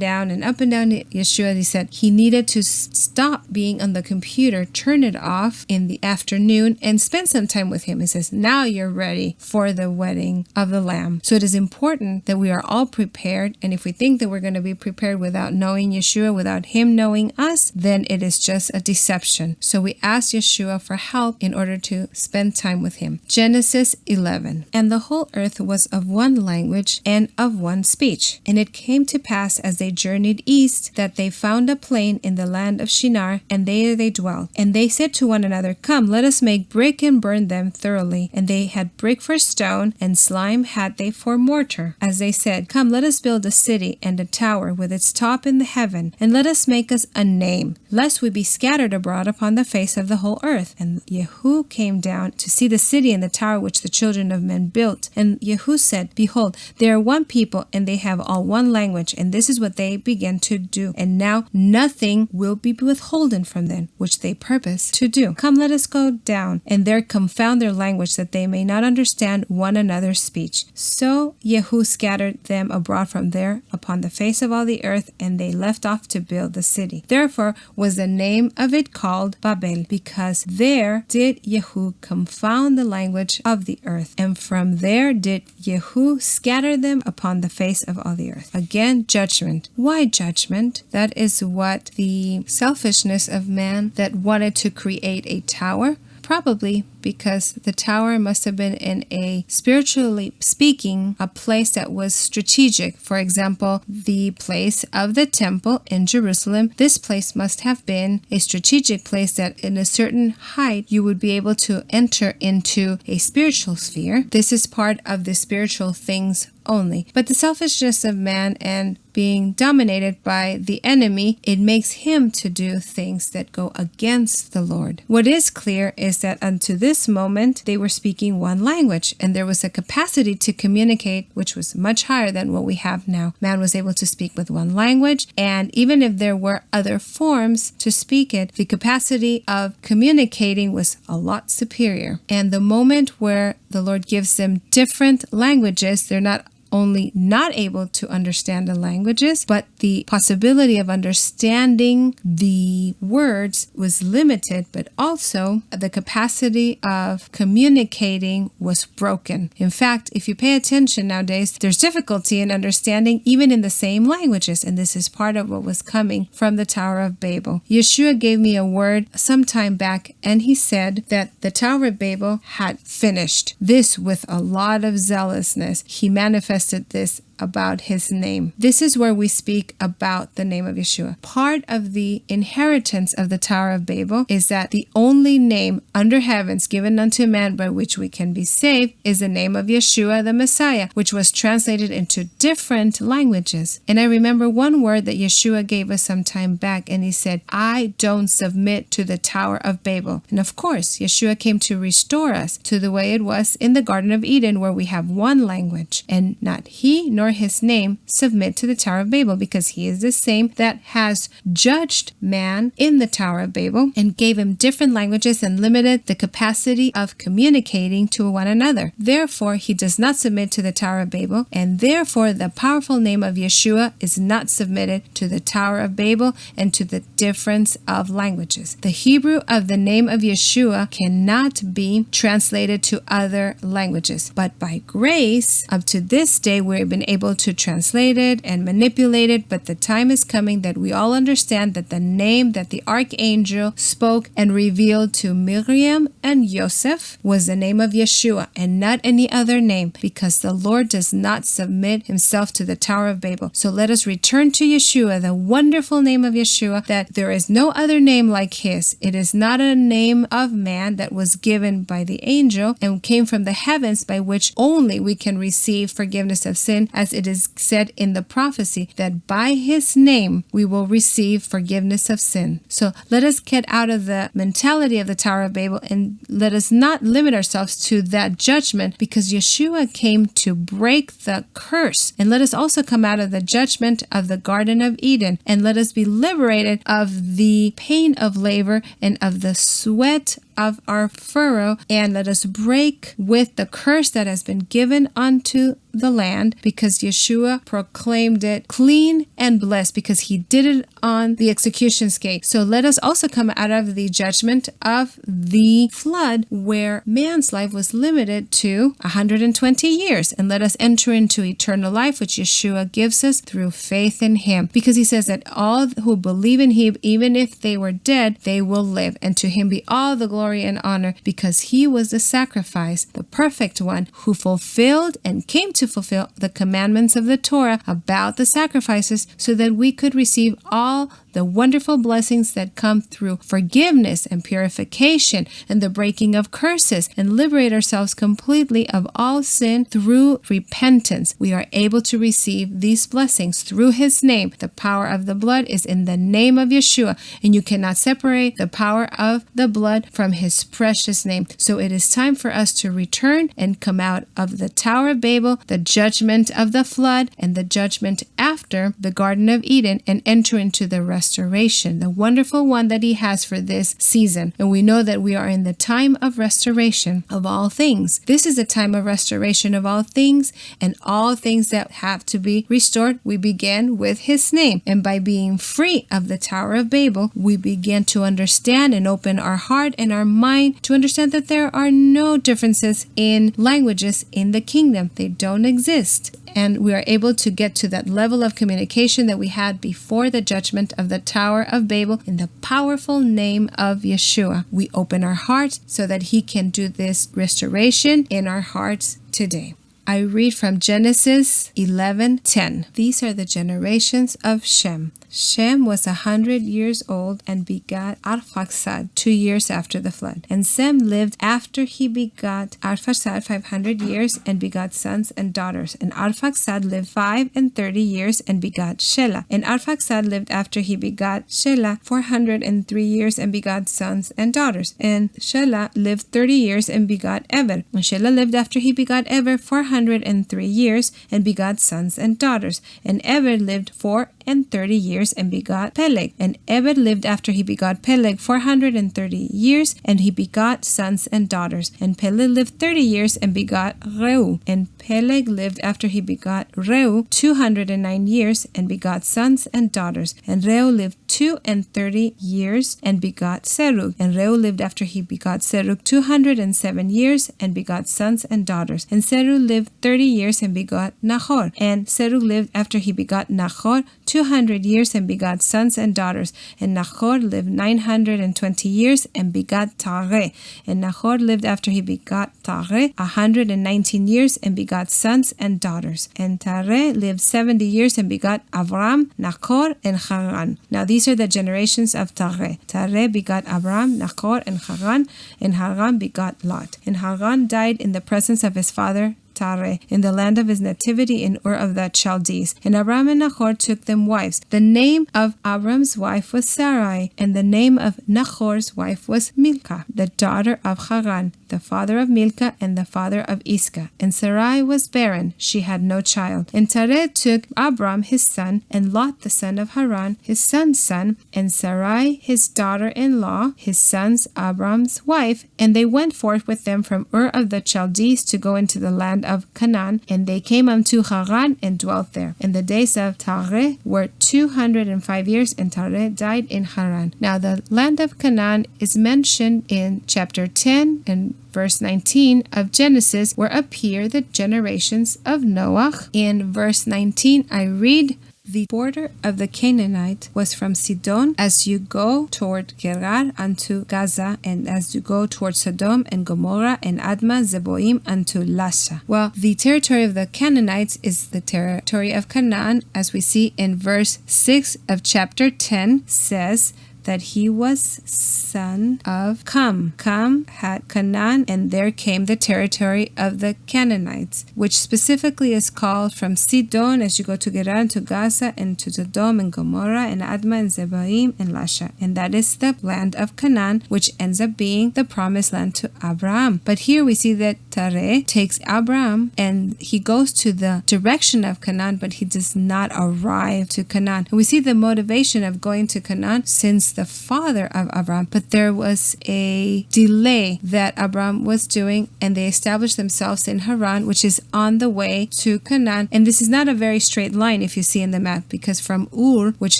down and up and down. YSHUA, he said he needed to stop being on the computer, turn it off in the afternoon and spend some time with Him. He says, now you're ready for the wedding of the Lamb. So it is important that we are all prepared, and if we think that we're going to be prepared without knowing YSHUA, without Him knowing us, then it is just a deception. So we ask YSHUA for help in order to spend time with Him. Genesis 11. And the whole earth was of one language and of one speech. And it came to pass as they journeyed east that they found a plain in the land of Shinar, and there they dwelt. And they said to one another, come, let us make brick and burn them thoroughly. And they had brick for stone, and slime had they for mortar. As they said, come, let us build a city and a tower with its top in the heavens, heaven, and let us make us a name, lest we be scattered abroad upon the face of the whole earth. And Yehu came down to see the city and the tower which the children of men built. And Yehu said, Behold, they are one people, and they have all one language, and this is what they began to do. And now nothing will be withholden from them, which they purpose to do. Come, let us go down, and there confound their language, that they may not understand one another's speech. So Yehu scattered them abroad from there upon the face of all the earth, and they left off to build the city. Therefore was the name of it called Babel, because there did Yehu confound the language of the earth, and from there did Yehu scatter them upon the face of all the earth. Again, judgment. Why judgment? That is what the selfishness of man that wanted to create a tower, probably because the tower must have been in a, spiritually speaking, a place that was strategic. For example, the place of the temple in Jerusalem, this place must have been a strategic place that in a certain height you would be able to enter into a spiritual sphere. This is part of the spiritual things only. But the selfishness of man and being dominated by the enemy, it makes him to do things that go against the Lord. What is clear is that unto this moment, they were speaking one language, and there was a capacity to communicate which was much higher than what we have now. Man was able to speak with one language, and even if there were other forms to speak it, the capacity of communicating was a lot superior. And the moment where the Lord gives them different languages, they're not only not able to understand the languages, but the possibility of understanding the words was limited, but also the capacity of communicating was broken. In fact, if you pay attention nowadays, there's difficulty in understanding even in the same languages, and this is part of what was coming from the Tower of Babel. YSHUA gave me a word some time back, and he said that the Tower of Babel had finished. This with a lot of zealousness. He manifested this about his name. This is where we speak about the name of YSHUA. Part of the inheritance of the Tower of Babel is that the only name under heavens given unto man by which we can be saved is the name of YSHUA the Messiah, which was translated into different languages. And I remember one word that YSHUA gave us some time back, and he said, I don't submit to the Tower of Babel. And of course, YSHUA came to restore us to the way it was in the Garden of Eden, where we have one language, and not he nor his name submit to the Tower of Babel, because he is the same that has judged man in the Tower of Babel and gave him different languages and limited the capacity of communicating to one another. Therefore, he does not submit to the Tower of Babel, and therefore the powerful name of YSHUA is not submitted to the Tower of Babel and to the difference of languages. The Hebrew of the name of YSHUA cannot be translated to other languages, but by grace, up to this day, we've been able to translate it and manipulate it, but the time is coming that we all understand that the name that the archangel spoke and revealed to Miriam and Joseph was the name of YSHUA and not any other name, because the Lord does not submit himself to the Tower of Babel. So let us return to YSHUA, the wonderful name of YSHUA, that there is no other name like his. It is not a name of man that was given by the angel and came from the heavens, by which only we can receive forgiveness of sin, as it is said in the prophecy that by his name we will receive forgiveness of sin. So let us get out of the mentality of the Tower of Babel, and let us not limit ourselves to that judgment, because YSHUA came to break the curse. And let us also come out of the judgment of the Garden of Eden, and let us be liberated of the pain of labor and of the sweat of our furrow, and let us break with the curse that has been given unto the land, because YSHUA proclaimed it clean and blessed, because he did it on the execution gate. So let us also come out of the judgment of the flood, where man's life was limited to 120 years, and let us enter into eternal life, which YSHUA gives us through faith in him, because he says that all who believe in him, even if they were dead, they will live, and to him be all the glory and honor, because he was the sacrifice, the perfect one, who fulfilled and came to fulfill the commandments of the Torah about the sacrifices, so that we could receive all the wonderful blessings that come through forgiveness and purification and the breaking of curses, and liberate ourselves completely of all sin through repentance. We are able to receive these blessings through His name. The power of the blood is in the name of Yeshua, and you cannot separate the power of the blood from His precious name. So it is time for us to return and come out of the Tower of Babel, the judgment of the flood, and the judgment after the Garden of Eden, and enter into the restoration, the wonderful one that He has for this season. And we know that we are in the time of restoration of all things. This is a time of restoration of all things, and all things that have to be restored, we begin with His name. And by being free of the Tower of Babel, we begin to understand and open our heart and our mind to understand that there are no differences in languages in the kingdom. They don't exist. And we are able to get to that level of communication that we had before the judgment of the Tower of Babel in the powerful name of Yeshua. We open our hearts so that He can do this restoration in our hearts today. I read from Genesis 11:10. These are the generations of Shem. Shem was 100 years old and begot Arphaxad 2 years after the flood. And Sem lived after he begot Arphaxad 500 years and begot sons and daughters. And Arphaxad lived 530 years and begot Shelah. And Arphaxad lived after he begot Shelah 403 years and begot sons and daughters. And Shelah lived 30 years and begot Eber. And Shelah lived after he begot Eber 403 years and begot sons and daughters. And Eber lived 430 years and begot Peleg. And Eber lived after he begot Peleg 430 years, and he begot sons and daughters. And Peleg lived 30 years and begot Reu. And Peleg lived after he begot Reu 209 years and begot sons and daughters. And Reu lived 230 years and begot Serug. And Reu lived after he begot Serug 207 years and begot sons and daughters. And Serug lived 30 years and begot Nahor. And Serug lived after he begot Nahor 200 years and begot sons and daughters. And Nahor lived 920 years and begot Tareh. And Nahor lived after he begot Tareh 119 years and begot sons and daughters. And Tareh lived 70 years and begot Avram, Nahor, and Haran. Now these are the generations of Tareh. Tareh begot Avram, Nahor, and Haran begot Lot. And Haran died in the presence of his father Tareh, in the land of his nativity in Ur of the Chaldees. And Abram and Nahor took them wives. The name of Abram's wife was Sarai, and the name of Nahor's wife was Milcah, the daughter of Haran, the father of Milcah and the father of Iscah. And Sarai was barren, she had no child. And Tareh took Abram his son, and Lot the son of Haran, his son's son, and Sarai his daughter-in-law, his son's Abram's wife, and they went forth with them from Ur of the Chaldees to go into the land of Canaan, and they came unto Haran and dwelt there. And the days of Tareh were 205 years, and Tareh died in Haran. Now the land of Canaan is mentioned in chapter 10 and verse 19 of Genesis, where appear the generations of Noach. In verse 19 I read, the border of the Canaanite was from Sidon as you go toward Gerar unto Gaza, and as you go toward Sodom and Gomorrah and Admah Zeboim unto Lasha. Well, the territory of the Canaanites is the territory of Canaan, as we see in verse 6 of chapter 10 says that he was son of Cam. Cam had Canaan, and there came the territory of the Canaanites, which specifically is called from Sidon as you go to Gerar and to Gaza and to Sodom and Gomorrah and Admah and Zeboim and Lasha. And that is the land of Canaan, which ends up being the promised land to Abraham. But here we see that Tareh takes Abraham and he goes to the direction of Canaan, but he does not arrive to Canaan. And we see the motivation of going to Canaan since the father of Abraham, but there was a delay that Abraham was doing, and they established themselves in Haran, which is on the way to Canaan. And this is not a very straight line if you see in the map, because from Ur, which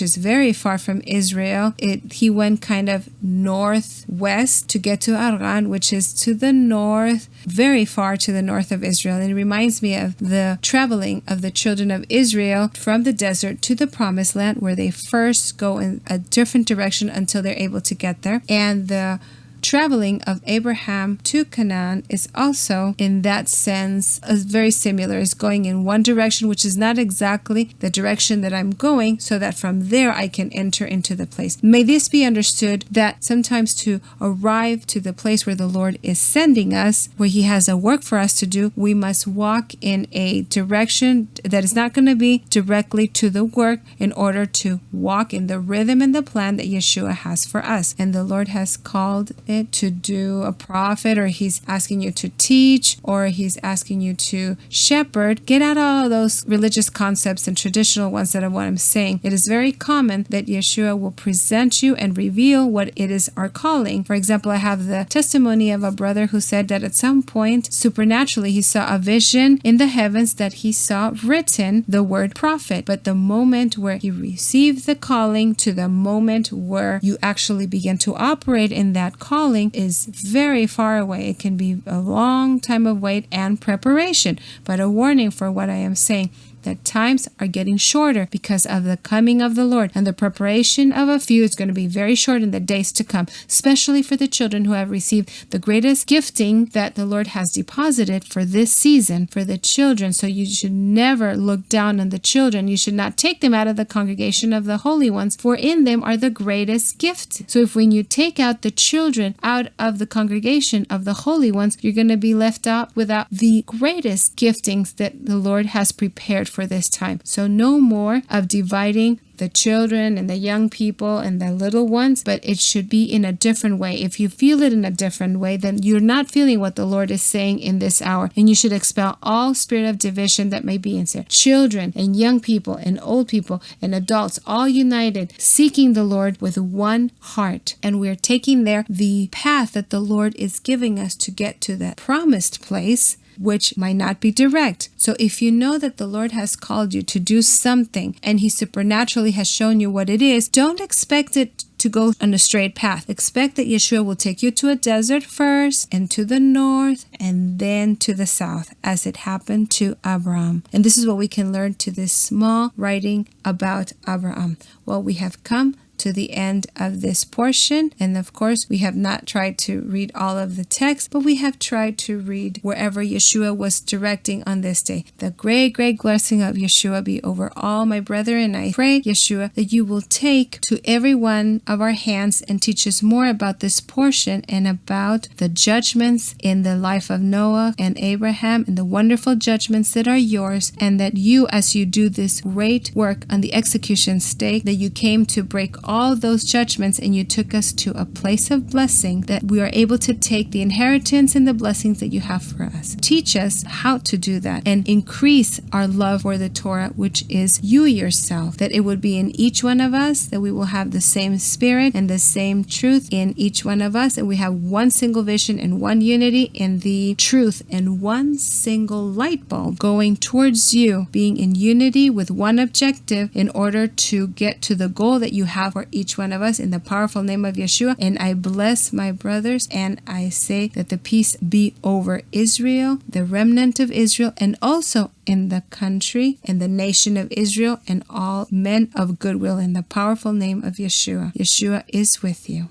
is very far from Israel, he went kind of northwest to get to Haran, which is to the north, very far to the north of Israel. And it reminds me of the traveling of the children of Israel from the desert to the promised land, where they first go in a different direction until they're able to get there. And the traveling of Abraham to Canaan is also, in that sense, very similar. It's going in one direction, which is not exactly the direction that I'm going, so that from there I can enter into the place. May this be understood that sometimes to arrive to the place where the Lord is sending us, where He has a work for us to do, we must walk in a direction that is not going to be directly to the work in order to walk in the rhythm and the plan that YSHUA has for us. And the Lord has called it to do a prophet, or He's asking you to teach, or He's asking you to shepherd. Get out all of those religious concepts and traditional ones that are what I'm saying. It is very common that YSHUA will present you and reveal what it is our calling. For example, I have the testimony of a brother who said that at some point, supernaturally, he saw a vision in the heavens that he saw written the word prophet. But the moment where he received the calling to the moment where you actually begin to operate in that calling is very far away. It can be a long time of wait and preparation. But a warning for what I am saying, that times are getting shorter because of the coming of the Lord, and the preparation of a few is going to be very short in the days to come, especially for the children who have received the greatest gifting that the Lord has deposited for this season for the children. So you should never look down on the children. You should not take them out of the congregation of the holy ones, for in them are the greatest gifts. So if when you take out the children out of the congregation of the holy ones, you're going to be left out without the greatest giftings that the Lord has prepared for this time. So no more of dividing the children and the young people and the little ones, but it should be in a different way. If you feel it in a different way, then you're not feeling what the Lord is saying in this hour, and you should expel all spirit of division that may be in there. Children and young people and old people and adults all united, seeking the Lord with one heart, and we're taking there the path that the Lord is giving us to get to that promised place, which might not be direct. So if you know that the Lord has called you to do something and He supernaturally has shown you what it is, don't expect it to go on a straight path. Expect that YSHUA will take you to a desert first, and to the north, and then to the south, as it happened to Abraham. And this is what we can learn to this small writing about Abraham. Well, we have come to the end of this portion, and of course we have not tried to read all of the text, but we have tried to read wherever YSHUA was directing on this day. The great blessing of YSHUA be over all my brethren. I pray, YSHUA, that you will take to every one of our hands and teach us more about this portion and about the judgments in the life of Noah and Abraham, and the wonderful judgments that are yours, and that you, as you do this great work on the execution stake, that you came to break all those judgments and you took us to a place of blessing, that we are able to take the inheritance and the blessings that you have for us. Teach us how to do that and increase our love for the Torah, which is you yourself, that it would be in each one of us, that we will have the same spirit and the same truth in each one of us, and we have one single vision and one unity in the truth, and one single light bulb going towards you, being in unity with one objective in order to get to the goal that you have for each one of us, in the powerful name of YSHUA. And I bless my brothers, and I say that the peace be over Israel, the remnant of Israel, and also in the country and the nation of Israel, and all men of goodwill, in the powerful name of YSHUA. YSHUA is with you.